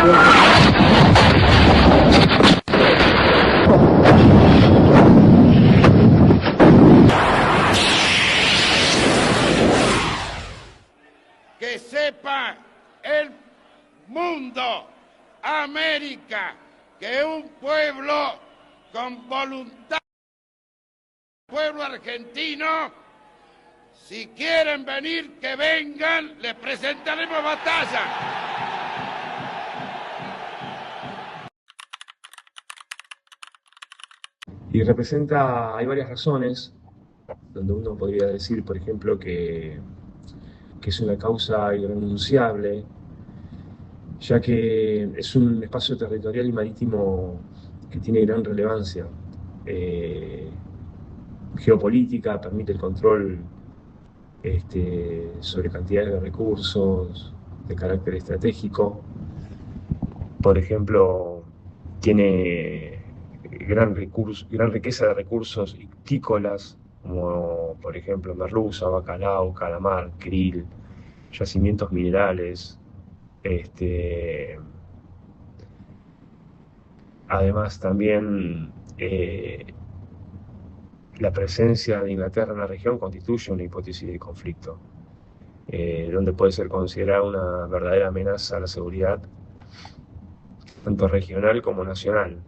Que sepa el mundo, América, que un pueblo con voluntad, pueblo argentino, si quieren venir, que vengan, les presentaremos batalla. Y representa, hay varias razones, donde uno podría decir, por ejemplo, que es una causa irrenunciable, ya que es un espacio territorial y marítimo que tiene gran relevancia geopolítica, permite el control sobre cantidades de recursos de carácter estratégico. Por ejemplo, tiene gran riqueza de recursos ictícolas, como por ejemplo merluza, bacalao, calamar, krill, yacimientos minerales. Además también la presencia de Inglaterra en la región constituye una hipótesis de conflicto, donde puede ser considerada una verdadera amenaza a la seguridad, tanto regional como nacional.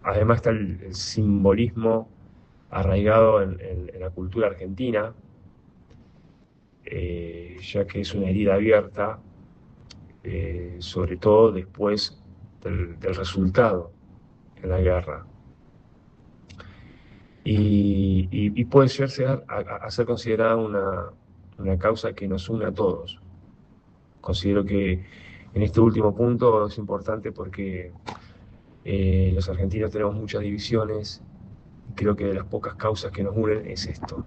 Además está el simbolismo arraigado en la cultura argentina, ya que es una herida abierta, sobre todo después del resultado en la guerra. Y puede llegar a ser considerada una causa que nos une a todos. Considero que en este último punto es importante porque los argentinos tenemos muchas divisiones y creo que de las pocas causas que nos unen es esto.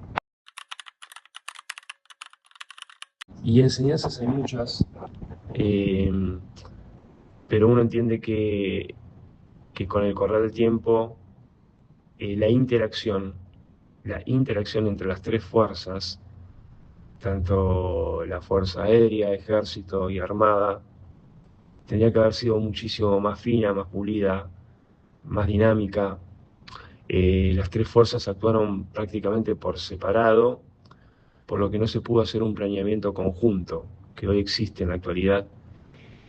Y enseñanzas hay muchas, pero uno entiende que con el correr del tiempo la interacción entre las tres fuerzas, tanto la Fuerza Aérea, Ejército y Armada, tendría que haber sido muchísimo más fina, más pulida, más dinámica. Las tres fuerzas actuaron prácticamente por separado, por lo que no se pudo hacer un planeamiento conjunto que hoy existe en la actualidad.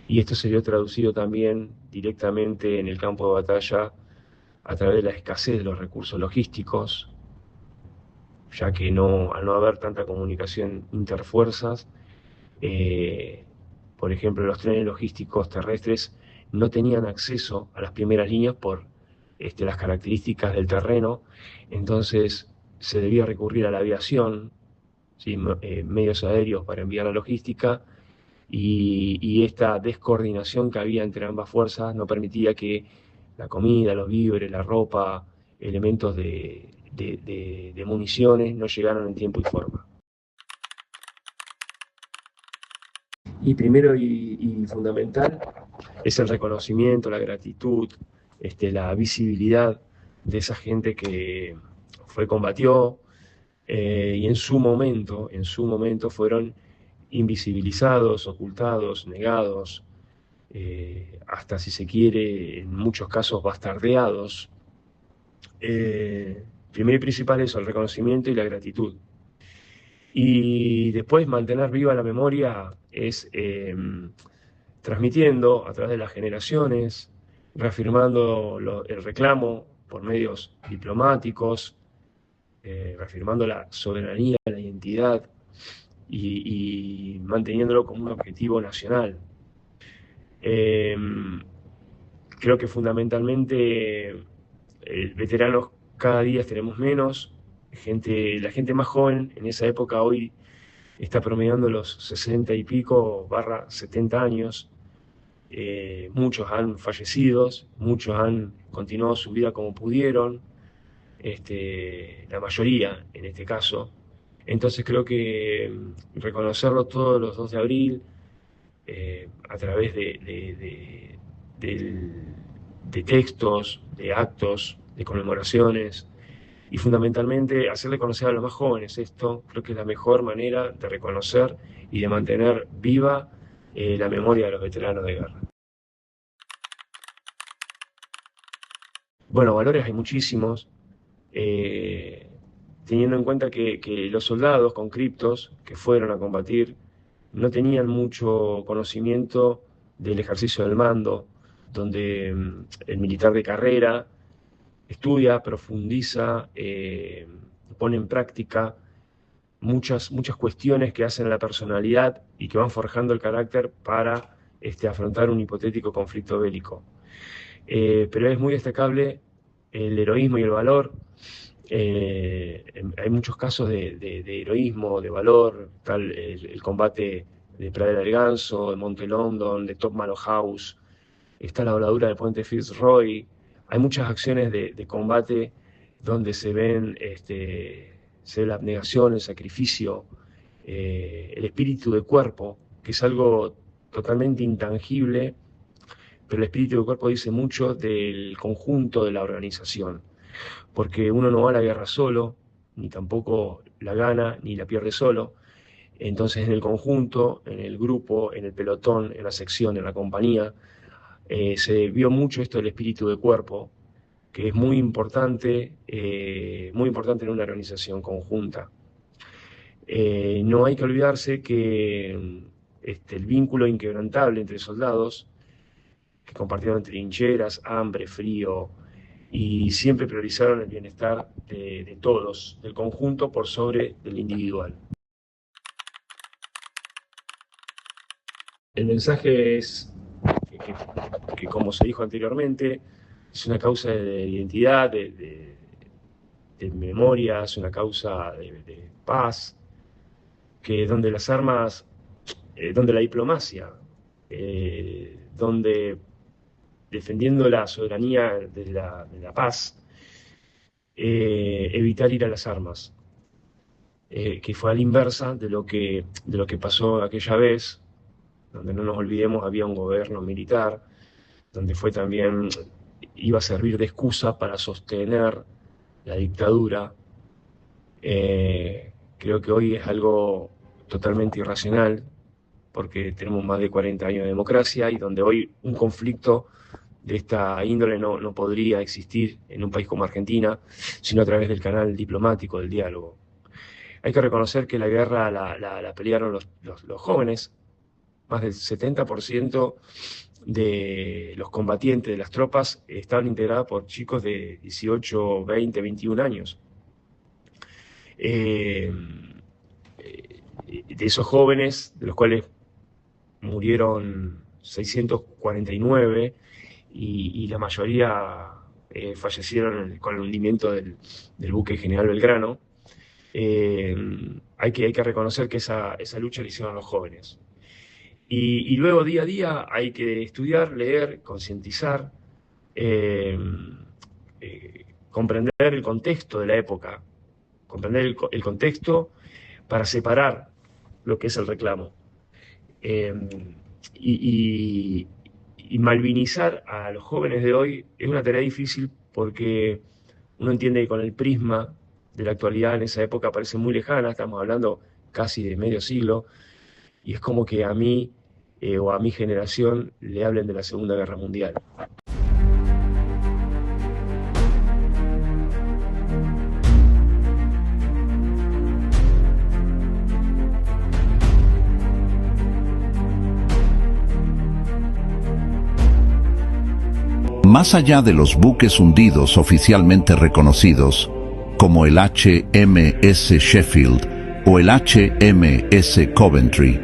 Y esto se vio traducido también directamente en el campo de batalla a través de la escasez de los recursos logísticos, ya que al no haber tanta comunicación interfuerzas, por ejemplo, los trenes logísticos terrestres no tenían acceso a las primeras líneas por las características del terreno, entonces se debía recurrir a la aviación, ¿sí? Medios aéreos para enviar la logística, y esta descoordinación que había entre ambas fuerzas no permitía que la comida, los víveres, la ropa, elementos de municiones no llegaran en tiempo y forma. Y primero y fundamental es el reconocimiento, la gratitud, la visibilidad de esa gente que combatió y en su momento fueron invisibilizados, ocultados, negados, hasta si se quiere, en muchos casos bastardeados. Primero y principal eso, el reconocimiento y la gratitud. Y después mantener viva la memoria es transmitiendo a través de las generaciones, reafirmando el reclamo por medios diplomáticos, reafirmando la soberanía, la identidad y manteniéndolo como un objetivo nacional. Creo que fundamentalmente veteranos cada día tenemos menos. La gente más joven en esa época hoy está promediando los 60 y pico / 70 años. Muchos han fallecido, muchos han continuado su vida como pudieron, la mayoría en este caso. Entonces creo que reconocerlo todos los 2 de abril a través de textos, de actos, de conmemoraciones, y fundamentalmente hacerle conocer a los más jóvenes esto, creo que es la mejor manera de reconocer y de mantener viva la memoria de los veteranos de guerra. Bueno, valores hay muchísimos, teniendo en cuenta que los soldados conscriptos que fueron a combatir no tenían mucho conocimiento del ejercicio del mando, donde el militar de carrera estudia, profundiza, pone en práctica muchas cuestiones que hacen a la personalidad y que van forjando el carácter para afrontar un hipotético conflicto bélico. Pero es muy destacable el heroísmo y el valor. Hay muchos casos de heroísmo, de valor, tal el combate de Pradera del Ganso, de Monte London, de Top Mallow House, está la voladura del puente Fitzroy. Hay muchas acciones de combate donde se ve la abnegación, el sacrificio, el espíritu de cuerpo, que es algo totalmente intangible, pero el espíritu de cuerpo dice mucho del conjunto de la organización, porque uno no va a la guerra solo, ni tampoco la gana, ni la pierde solo. Entonces en el conjunto, en el grupo, en el pelotón, en la sección, en la compañía, se vio mucho esto del espíritu de cuerpo, que es muy importante en una organización conjunta. No hay que olvidarse que el vínculo inquebrantable entre soldados, que compartieron trincheras, hambre, frío, y siempre priorizaron el bienestar de todos, del conjunto por sobre del individual. El mensaje es que como se dijo anteriormente, es una causa de identidad, de memoria, es una causa de paz, que donde las armas, donde la diplomacia, donde defendiendo la soberanía de la paz, evitar ir a las armas, que fue a la inversa de lo que pasó aquella vez, donde no nos olvidemos había un gobierno militar, donde iba a servir de excusa para sostener la dictadura. Creo que hoy es algo totalmente irracional, porque tenemos más de 40 años de democracia y donde hoy un conflicto de esta índole no podría existir en un país como Argentina, sino a través del canal diplomático, del diálogo. Hay que reconocer que la guerra la pelearon los jóvenes. Más del 70% de los combatientes de las tropas estaban integrados por chicos de 18, 20, 21 años. De esos jóvenes, de los cuales murieron 649 y la mayoría fallecieron con el hundimiento del buque General Belgrano, hay que reconocer que esa lucha la hicieron los jóvenes. Y luego día a día hay que estudiar, leer, concientizar, comprender el contexto de la época, comprender el contexto para separar lo que es el reclamo. Y malvinizar a los jóvenes de hoy es una tarea difícil porque uno entiende que con el prisma de la actualidad en esa época parece muy lejana, estamos hablando casi de medio siglo, y es como que a mí o a mi generación le hablen de la Segunda Guerra Mundial. Más allá de los buques hundidos oficialmente reconocidos, como el HMS Sheffield o el HMS Coventry,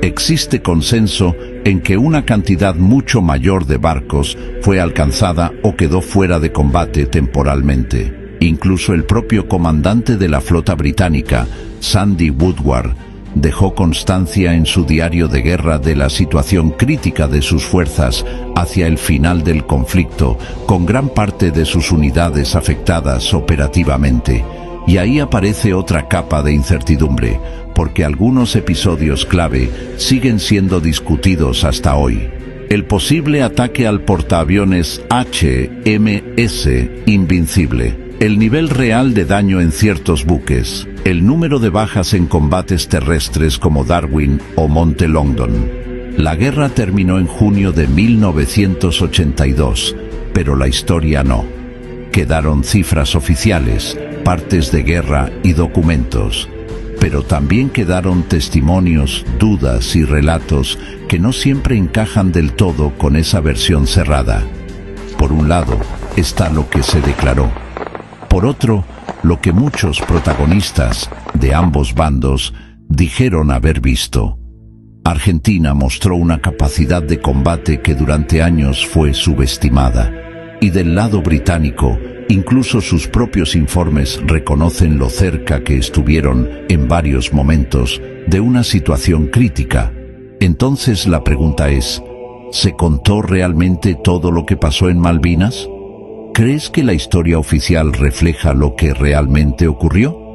existe consenso en que una cantidad mucho mayor de barcos fue alcanzada o quedó fuera de combate temporalmente. Incluso el propio comandante de la flota británica, Sandy Woodward, dejó constancia en su diario de guerra de la situación crítica de sus fuerzas hacia el final del conflicto, con gran parte de sus unidades afectadas operativamente. Y ahí aparece otra capa de incertidumbre, porque algunos episodios clave siguen siendo discutidos hasta hoy. El posible ataque al portaaviones HMS Invincible, el nivel real de daño en ciertos buques, el número de bajas en combates terrestres como Darwin o Monte London. La guerra terminó en junio de 1982, pero la historia no. Quedaron cifras oficiales, partes de guerra y documentos, pero también quedaron testimonios, dudas y relatos que no siempre encajan del todo con esa versión cerrada. Por un lado está lo que se declaró. Por otro, lo que muchos protagonistas de ambos bandos dijeron haber visto. Argentina mostró una capacidad de combate que durante años fue subestimada, y del lado británico, incluso sus propios informes reconocen lo cerca que estuvieron, en varios momentos, de una situación crítica. Entonces la pregunta es, ¿se contó realmente todo lo que pasó en Malvinas? ¿Crees que la historia oficial refleja lo que realmente ocurrió?